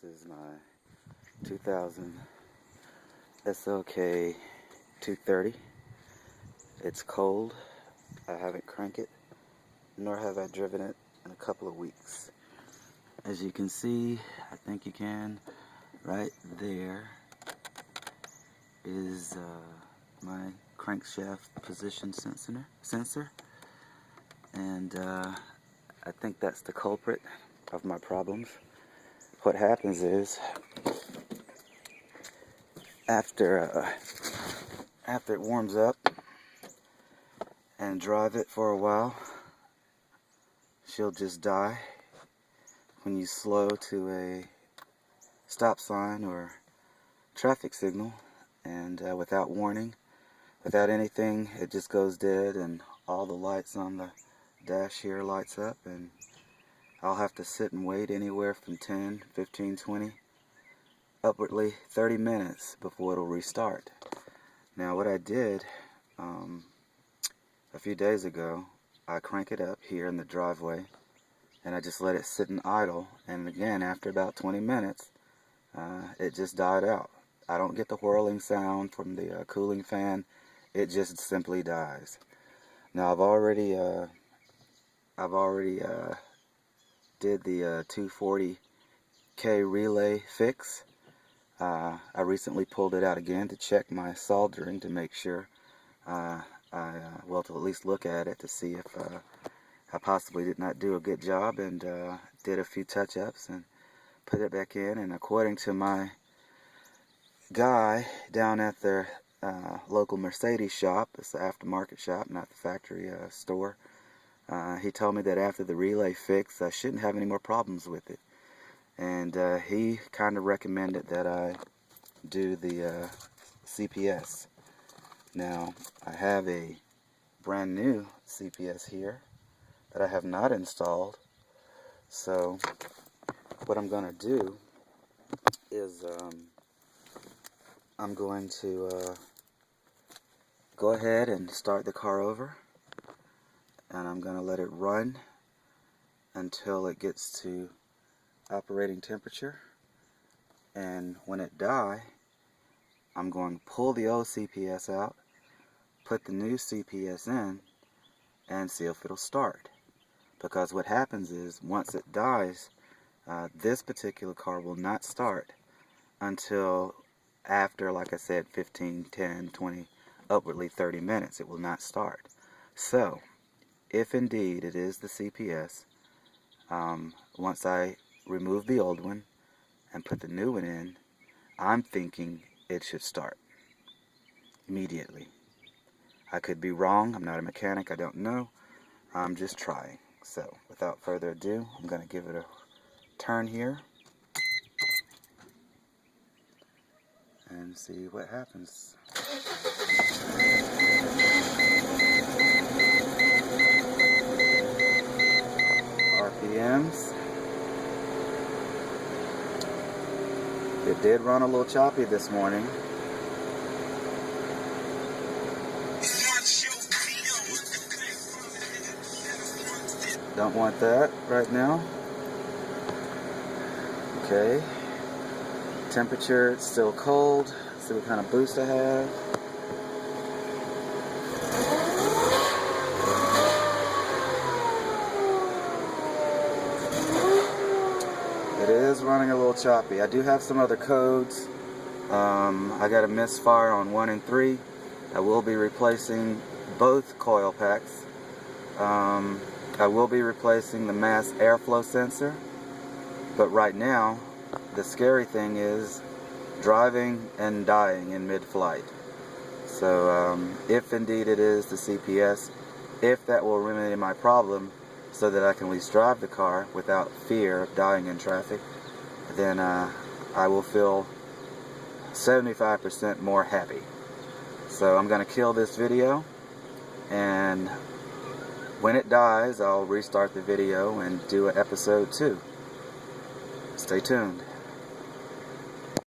This is my 2000 Slk230. It's cold. I haven't cranked it, nor have I driven it in a couple of weeks. As you can see, I think you can, right there is my crankshaft position sensor. And I think that's the culprit of my problems. What happens is, after it warms up and drive it for a while, she'll just die when you slow to a stop sign or traffic signal, and without warning, without anything, it just goes dead, and all the lights on the dash here lights up, and I'll have to sit and wait anywhere from 10, 15, 20, upwardly 30 minutes before it'll restart. Now what I did a few days ago, I crank it up here in the driveway and I just let it sit and idle, and again after about 20 minutes it just died out. I don't get the whirling sound from the cooling fan. It just simply dies. Now I've already did the 240K relay fix. I recently pulled it out again to check my soldering to make sure, well, to at least look at it to see if I possibly did not do a good job, and did a few touch-ups and put it back in. And according to my guy down at their local Mercedes shop, it's the aftermarket shop, not the factory store, he told me that after the relay fix, I shouldn't have any more problems with it. And he kind of recommended that I do the CPS. Now, I have a brand new CPS here that I have not installed. So, what I'm going to do is I'm going to go ahead and start the car over. And I'm going to let it run until it gets to operating temperature. And when it dies, I'm going to pull the old CPS out, put the new CPS in, and see if it'll start. Because what happens is, once it dies, this particular car will not start until after, like I said, 15, 10, 20, upwardly 30 minutes. It will not start. So, if indeed it is the CPS, once I remove the old one and put the new one in, I'm thinking it should start immediately. I could be wrong. I'm not a mechanic. I don't know. I'm just trying. So, without further ado, I'm going to give it a turn here and see what happens. RPMs. It did run a little choppy this morning. Don't want that right now. Okay. Temperature, it's still cold. Let's see what kind of boost I have. It is running a little choppy. I do have some other codes. I got a misfire on 1 and 3. I will be replacing both coil packs. I will be replacing the mass airflow sensor. But right now, the scary thing is driving and dying in mid-flight. So if indeed it is the CPS, if that will remedy my problem so that I can at least drive the car without fear of dying in traffic, then I will feel 75% more happy. So I'm going to kill this video, and when it dies, I'll restart the video and do an episode 2. Stay tuned.